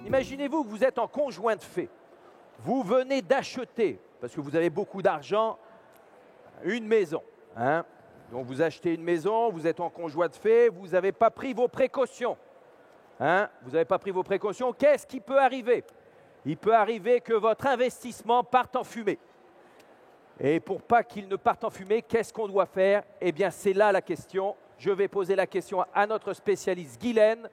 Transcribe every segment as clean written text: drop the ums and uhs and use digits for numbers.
Imaginez-vous que vous êtes en conjoint de fait. Vous venez d'acheter, parce que vous avez beaucoup d'argent, une maison. Hein? Donc vous achetez une maison, vous êtes en conjoint de fait, vous n'avez pas pris vos précautions. Hein? Vous n'avez pas pris vos précautions. Qu'est-ce qui peut arriver? Il peut arriver que votre investissement parte en fumée. Et pour pas qu'il ne parte en fumée, qu'est-ce qu'on doit faire? Eh bien, c'est là la question. Je vais poser la question à notre spécialiste Guylaine.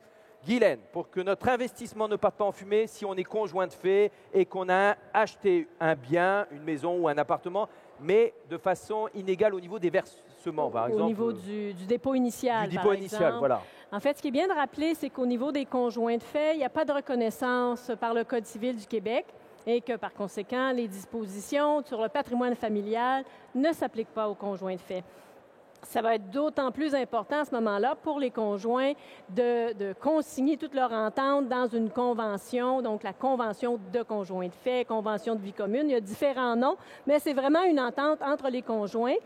Guylaine, pour que notre investissement ne parte pas en fumée, si on est conjoint de fait et qu'on a acheté un bien, une maison ou un appartement, mais de façon inégale au niveau des versements, par exemple. Au niveau du dépôt initial, du dépôt initial, voilà. En fait, ce qui est bien de rappeler, c'est qu'au niveau des conjoints de fait, il n'y a pas de reconnaissance par le Code civil du Québec et que, par conséquent, les dispositions sur le patrimoine familial ne s'appliquent pas aux conjoints de fait. Ça va être d'autant plus important à ce moment-là pour les conjoints de consigner toute leur entente dans une convention, donc la convention de conjoints de fait, convention de vie commune. Il y a différents noms, mais c'est vraiment une entente entre les conjoints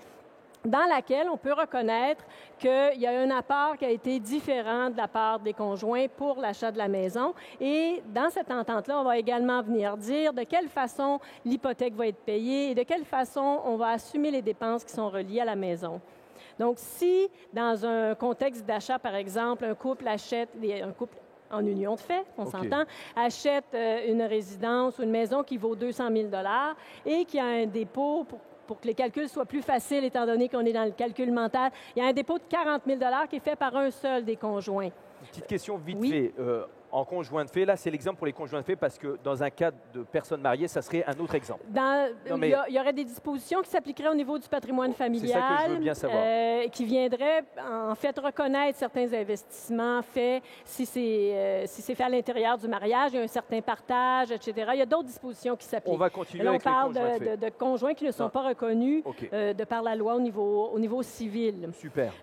dans laquelle on peut reconnaître qu'il y a un apport qui a été différent de la part des conjoints pour l'achat de la maison. Et dans cette entente-là, on va également venir dire de quelle façon l'hypothèque va être payée et de quelle façon on va assumer les dépenses qui sont reliées à la maison. Donc, si, dans un contexte d'achat, par exemple, un couple en union de fait, on s'entend, achète une résidence ou une maison qui vaut 200 000 $ et qui a un dépôt, pour que les calculs soient plus faciles, étant donné qu'on est dans le calcul mental, il y a un dépôt de 40 000 $ qui est fait par un seul des conjoints. Une petite question vite fait. En conjoint de fait, là, c'est l'exemple pour les conjoints de fait parce que dans un cas de personnes mariées, ça serait un autre exemple. Il y aurait des dispositions qui s'appliqueraient au niveau du patrimoine familial. C'est ça que je veux bien savoir. Qui viendraient, en fait, reconnaître certains investissements faits si c'est fait à l'intérieur du mariage, il y a un certain partage, etc. Il y a d'autres dispositions qui s'appliquent. On va continuer là, avec les conjoints de fait. De conjoints qui ne sont pas reconnus de par la loi au niveau civil. Super.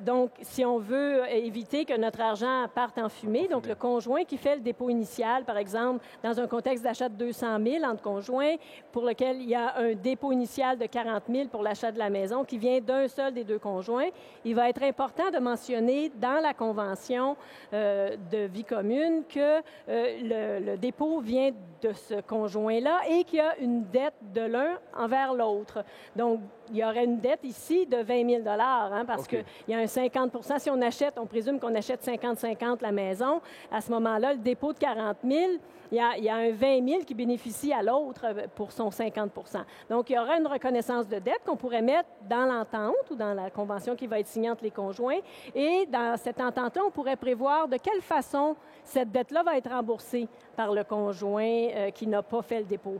Donc, si on veut éviter que notre argent parte en fumée, donc le conjoint qui fait le dépôt initial, par exemple, dans un contexte d'achat de 200 000 entre conjoints, pour lequel il y a un dépôt initial de 40 000 pour l'achat de la maison qui vient d'un seul des deux conjoints, il va être important de mentionner dans la convention de vie commune que le dépôt vient de ce conjoint-là et qu'il y a une dette de l'un envers l'autre. Donc, il y aurait une dette ici de 20 000 $ parce qu'il y a un 50 %. Si on achète, on présume qu'on achète 50-50 la maison. À ce moment-là, le dépôt de 40 000, il y a un 20 000 qui bénéficie à l'autre pour son 50 %. Donc, il y aura une reconnaissance de dette qu'on pourrait mettre dans l'entente ou dans la convention qui va être signée entre les conjoints. Et dans cette entente-là, on pourrait prévoir de quelle façon cette dette-là va être remboursée par le conjoint qui n'a pas fait le dépôt.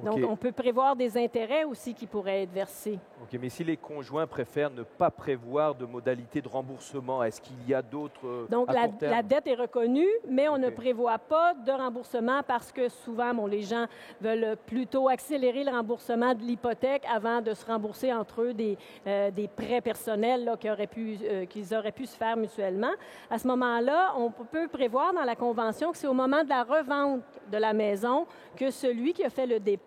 Donc, on peut prévoir des intérêts aussi qui pourraient être versés. OK, mais si les conjoints préfèrent ne pas prévoir de modalités de remboursement, est-ce qu'il y a d'autres Donc, la dette est reconnue, mais on ne prévoit pas de remboursement parce que souvent, les gens veulent plutôt accélérer le remboursement de l'hypothèque avant de se rembourser entre eux des prêts personnels là, qu'ils auraient pu se faire mutuellement. À ce moment-là, on peut prévoir dans la convention que c'est au moment de la revente de la maison que celui qui a fait le dépôt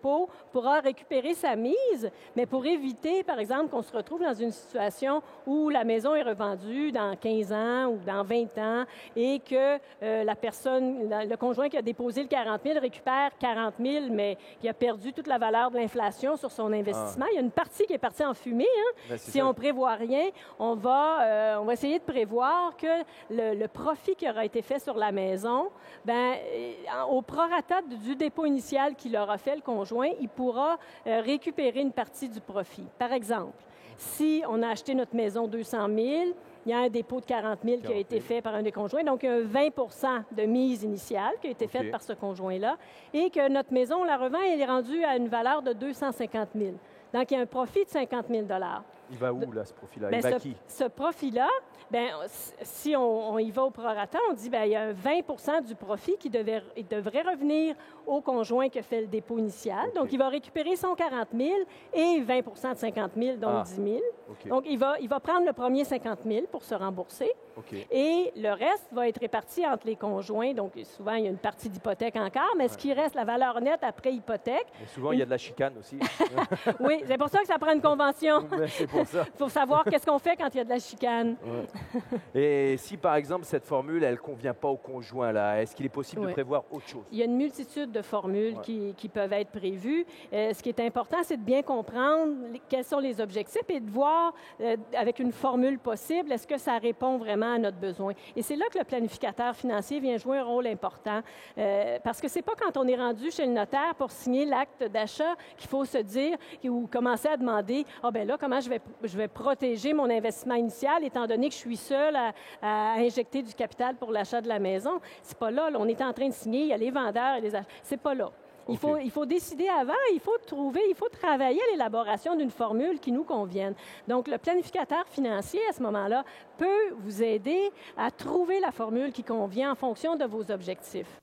pourra récupérer sa mise, mais pour éviter, par exemple, qu'on se retrouve dans une situation où la maison est revendue dans 15 ans ou dans 20 ans et que le conjoint qui a déposé le 40 000 récupère 40 000, mais qui a perdu toute la valeur de l'inflation sur son investissement. Il y a une partie qui est partie en fumée. Si on ne prévoit rien, on va essayer de prévoir que le profit qui aura été fait sur la maison, au prorata du dépôt initial qu'il aura fait, le conjoint, il pourra récupérer une partie du profit. Par exemple, si on a acheté notre maison 200 000, il y a un dépôt de 40 000 qui a été fait par un des conjoints, donc il y a 20 % de mise initiale qui a été faite par ce conjoint-là, et que notre maison, on la revend, elle est rendue à une valeur de 250 000. Donc, il y a un profit de 50 000 $. Il va où, là, ce profit-là? Il va à qui? Ce profit-là, si on y va au prorata, on dit il y a 20 % du profit qui devrait revenir au conjoint qui a fait le dépôt initial. Donc, il va récupérer son 40 000 et 20 % de 50 000, donc 10 000. Donc, il va prendre le premier 50 000 pour se rembourser. Et le reste va être réparti entre les conjoints. Donc, souvent, il y a une partie d'hypothèque encore, mais ce qui reste, la valeur nette après hypothèque... Mais souvent, il y a de la chicane aussi. Oui, c'est pour ça que ça prend une convention. C'est pour ça. Il faut savoir qu'est-ce qu'on fait quand il y a de la chicane. Ouais. Et si, par exemple, cette formule, elle ne convient pas au conjoint, là, est-ce qu'il est possible de prévoir autre chose? Il y a une multitude de formules qui peuvent être prévues. Ce qui est important, c'est de bien comprendre quels sont les objectifs et de voir, avec une formule possible, est-ce que ça répond vraiment à notre besoin. Et c'est là que le planificateur financier vient jouer un rôle important. Parce que ce n'est pas quand on est rendu chez le notaire pour signer l'acte d'achat qu'il faut se dire ou commencer à demander « Ah, bien là, comment je vais protéger mon investissement initial étant donné que je suis seule à injecter du capital pour l'achat de la maison? » C'est pas là, on est en train de signer, il y a les vendeurs et les acheteurs. C'est pas là. Il faut décider avant, il faut travailler à l'élaboration d'une formule qui nous convienne. Donc, le planificateur financier, à ce moment-là, peut vous aider à trouver la formule qui convient en fonction de vos objectifs.